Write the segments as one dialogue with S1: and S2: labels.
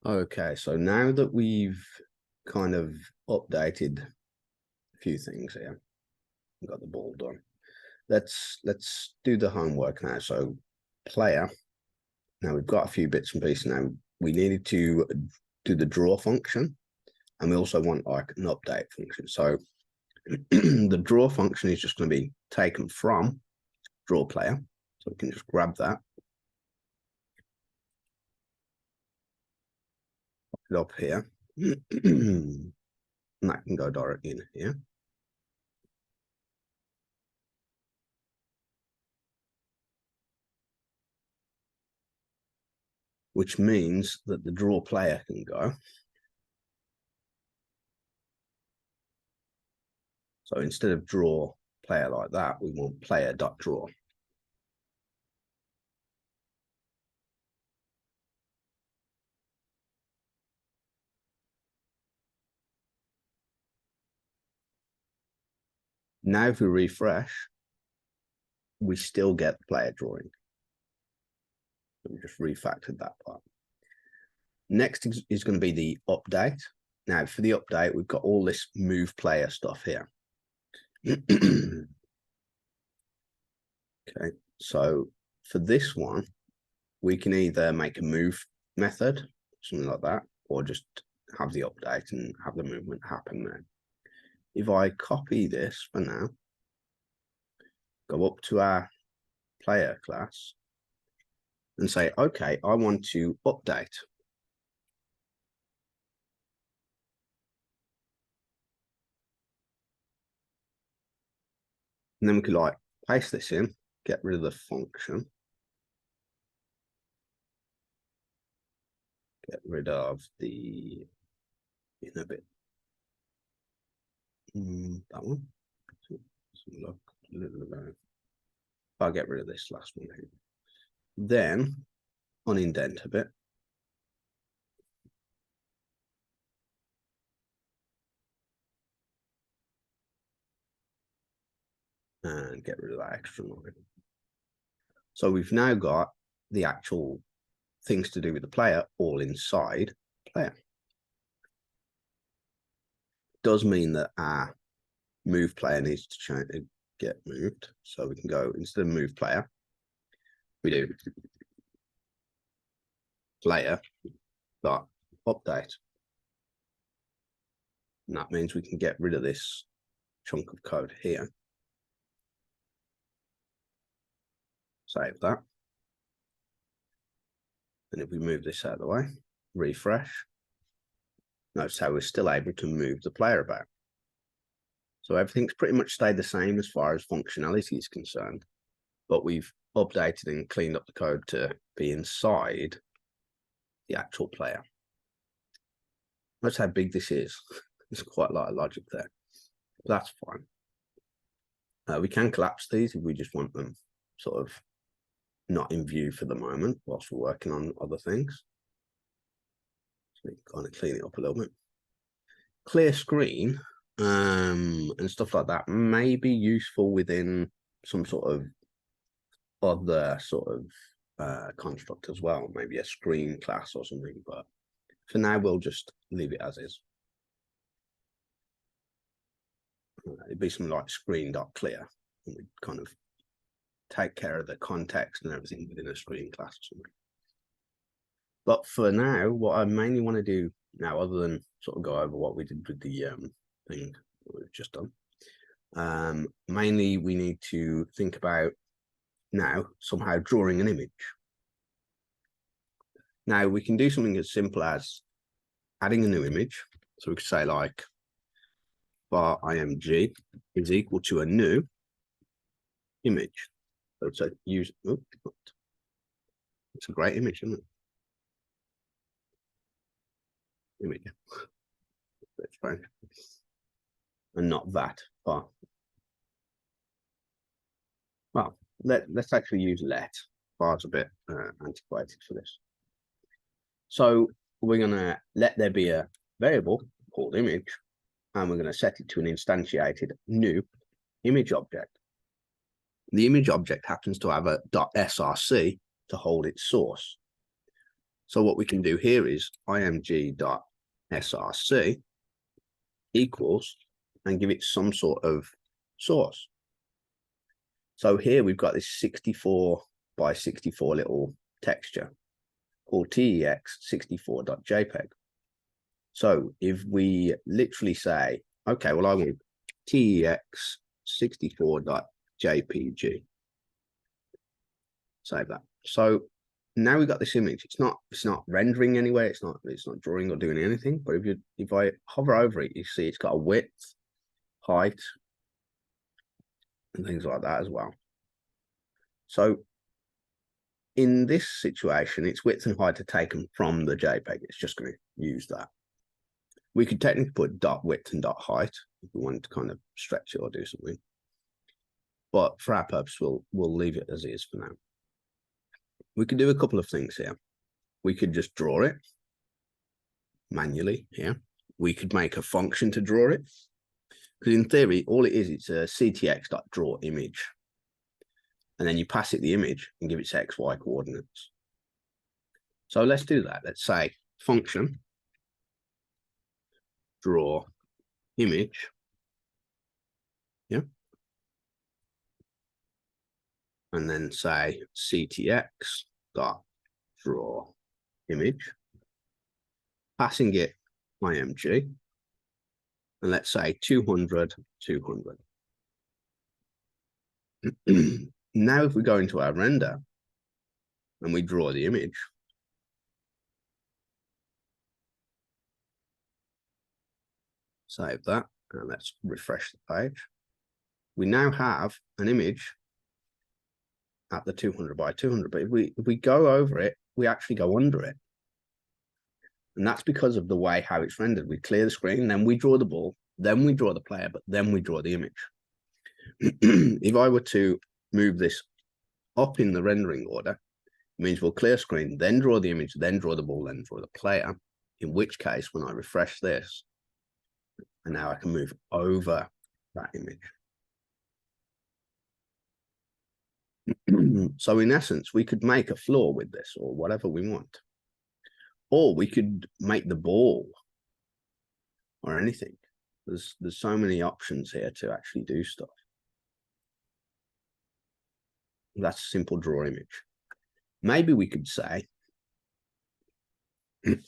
S1: Okay, so now that we've kind of updated a few things here, we've got the ball done. Let's do the homework now. So player. Now we've got a few bits and pieces now. We needed to do the draw function, and we also want like an update function. So the draw function is just going to be taken from draw player. So we can just grab that, pop it up here, and that can go directly in here. Which means that the draw player can go. So instead of draw player like that, we want player.draw. Now, if we refresh, we still get the player drawing. So we just refactored that part. Next is going to be the update. Now, for the update, we've got all this move player stuff here. Okay, so for this one, we can either make a move method, something like that, or just have the update and have the movement happen there. If I copy this for now, go up to our player class and say, okay, I want to update. And then we could like paste this in, get rid of the function, get rid of the in a bit. That one. Look, a little bit. I'll get rid of this last one here. Then unindent a bit. And get rid of that extra line. So we've now got the actual things to do with the player all inside player. Does mean that our move player needs to change, get moved. So we can go instead of move player, we do player dot update. And that means we can get rid of this chunk of code here. Save that. And if we move this out of the way, refresh, notice how we're still able to move the player about. So everything's pretty much stayed the same as far as functionality is concerned, but we've updated and cleaned up the code to be inside the actual player. Notice how big this is. There's quite a lot of logic there. But that's fine. We can collapse these if we just want them sort of not in view for the moment whilst we're working on other things. So we can kind of clean it up a little bit. Clear screen and stuff like that may be useful within some sort of other sort of construct as well, maybe a screen class or something, but for now we'll just leave it as is. It'd be something like screen.clear, and we'd kind of take care of the context and everything within a screen class or something. But for now, what I mainly want to do now, other than sort of go over what we did with the thing that we've just done, mainly we need to think about now somehow drawing an image. Now we can do something as simple as adding a new image. So we could say like var img is equal to a new image. So it's a use. Oh, it's a great image, isn't it? Image. That's fine. And not that. But well, let's actually use let. Var's a bit antiquated for this. So we're gonna let there be a variable called image, and we're going to set it to an instantiated new image object. The image object happens to have a .src to hold its source. So what we can do here is img.src equals and give it some sort of source. So here we've got this 64 by 64 little texture called tex64.jpg. So if we literally say, okay, well, I want tex64.jpg, save that. So now we've got this image. It's not rendering anywhere. It's not drawing or doing anything. But if I hover over it, you see it's got a width, height, and things like that as well. So in this situation, its width and height are taken from the JPEG. It's just going to use that. We could technically put dot width and dot height if we wanted to kind of stretch it or do something. But for our purpose, we'll leave it as is for now. We could do a couple of things here. We could just draw it manually here. We could make a function to draw it. Because in theory, all it is, it's a ctx.drawImage. And then you pass it the image and give it its x, y coordinates. So let's do that. Let's say function draw image. Yeah. And then say ctx.drawImage. Passing it img. And let's say 200, 200. Now, if we go into our render and we draw the image, save that, and let's refresh the page. We now have an image at the 200 by 200, but if we go over it, we actually go under it. And that's because of the way how it's rendered. We clear the screen, then we draw the ball, then we draw the player, but then we draw the image. If I were to move this up in the rendering order, it means we'll clear screen, then draw the image, then draw the ball, then draw the player. In which case, when I refresh this, and now I can move over that image. So in essence, we could make a floor with this or whatever we want. Or we could make the ball or anything. There's so many options here to actually do stuff. That's a simple draw image. Maybe we could say,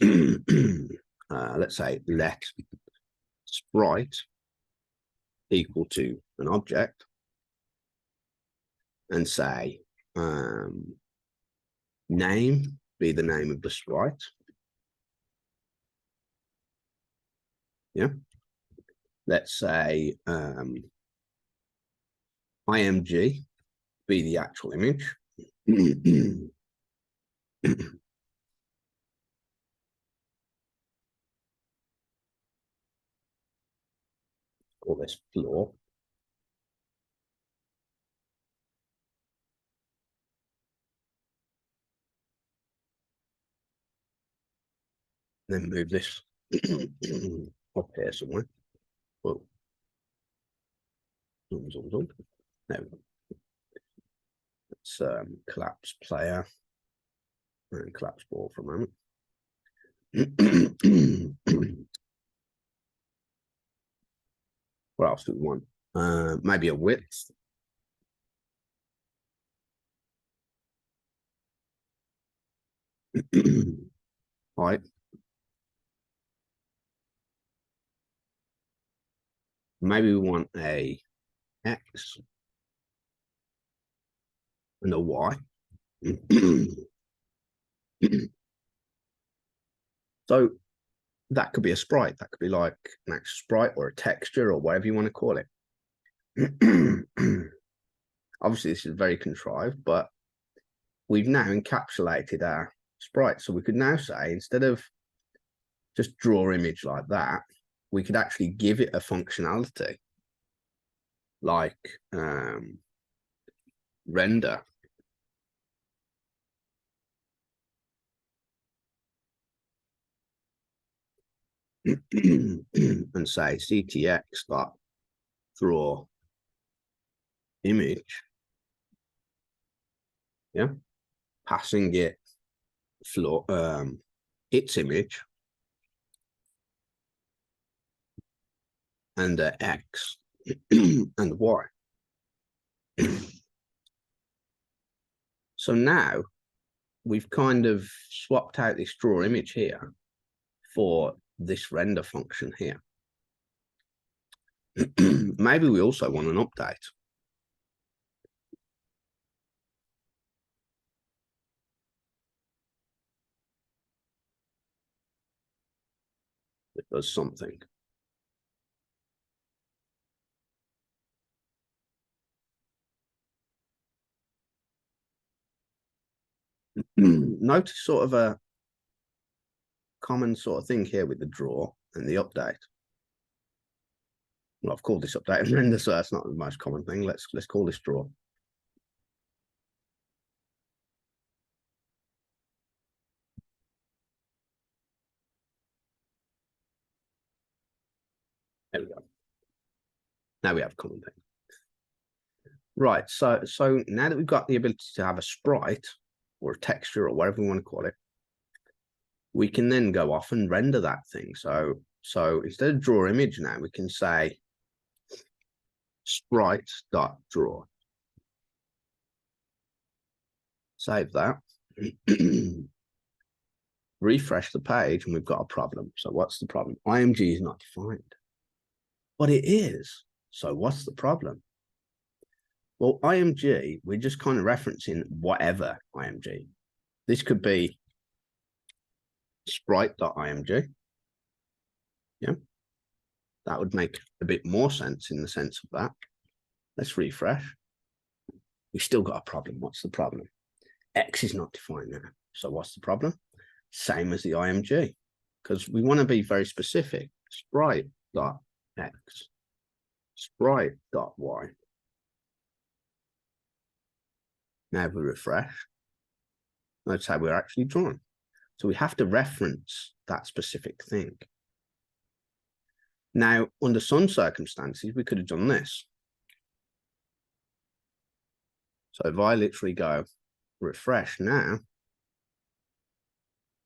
S1: let's say let sprite equal to an object and say name be the name of the sprite. Yeah. Let's say img be the actual image. Call this floor. Then move this up here somewhere. Whoa. Zoom. There we go. Let's collapse player and collapse ball for a moment. What else do we want? Maybe a width. Height. Maybe we want a X and a Y. So that could be a sprite. That could be like an actual sprite or a texture or whatever you want to call it. Obviously, this is very contrived, but we've now encapsulated our sprite. So we could now say, instead of just draw image like that, we could actually give it a functionality like render. And say ctx.draw image. Yeah, passing it floor, its image, and X and Y. So now we've kind of swapped out this draw image here for this render function here. Maybe we also want an update. It does something. Notice sort of a common sort of thing here with the draw and the update. Well, I've called this update and render, so that's not the most common thing. Let's call this draw. There we go. Now we have a common thing. Right, so now that we've got the ability to have a sprite or a texture or whatever we want to call it, we can then go off and render that thing. So instead of draw image now, we can say sprite.draw. Save that. Refresh the page and we've got a problem. So what's the problem? IMG is not defined. But it is. So what's the problem? Well, IMG, we're just kind of referencing whatever IMG. This could be sprite.img. Yeah, that would make a bit more sense in the sense of that. Let's refresh. We still got a problem. What's the problem? X is not defined now. So what's the problem? Same as the IMG, because we want to be very specific. Sprite.x, sprite.y. Now we refresh. Notice how we're actually drawing. So we have to reference that specific thing. Now, under some circumstances, we could have done this. So if I literally go refresh now,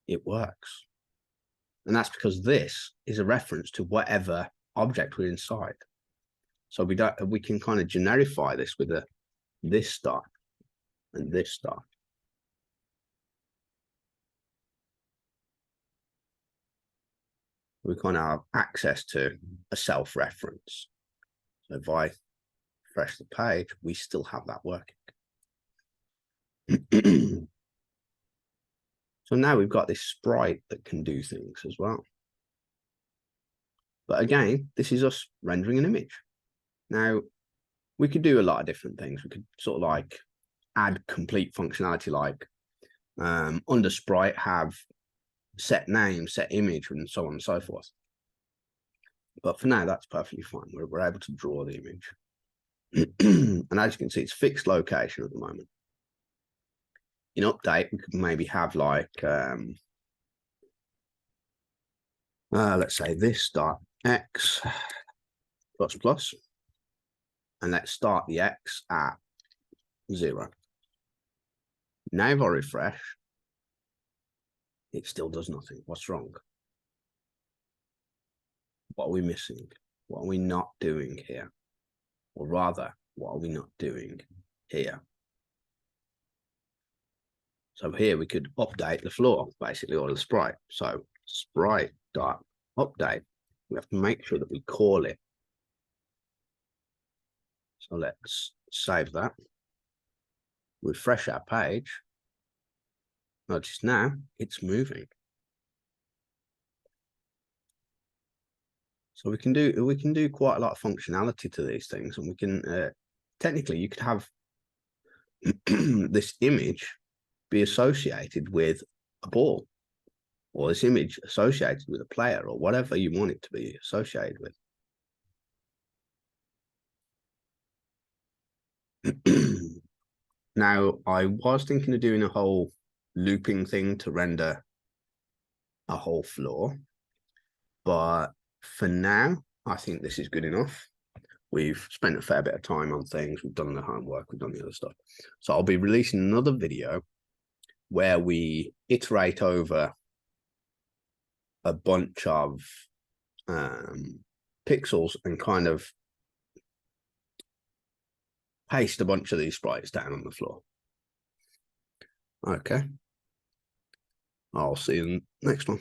S1: it works. And that's because this is a reference to whatever object we're inside. So we can kind of generify this with this star and this star. We kind of have access to a self-reference. So if I refresh the page, we still have that working. So now we've got this sprite that can do things as well. But again, this is us rendering an image. Now, we could do a lot of different things. We could sort of like add complete functionality, like under sprite have set name, set image, and so on and so forth. But for now, that's perfectly fine. We're able to draw the image. And as you can see, it's fixed location at the moment. In update, we could maybe have like, let's say this dot x plus plus, and let's start the x at 0. Now if I refresh, it still does nothing. What's wrong? What are we missing? What are we not doing here? Or rather, what are we not doing here? So here we could update the floor, basically, or the sprite. So sprite.update. We have to make sure that we call it. So let's save that. Refresh our page. Notice now it's moving. So we can do quite a lot of functionality to these things, and we can technically you could have this image be associated with a ball, or this image associated with a player, or whatever you want it to be associated with. Now, I was thinking of doing a whole looping thing to render a whole floor, but for now, I think this is good enough. We've spent a fair bit of time on things. We've done the homework. We've done the other stuff. So I'll be releasing another video where we iterate over a bunch of pixels and kind of paste a bunch of these sprites down on the floor. Okay. I'll see you in the next one.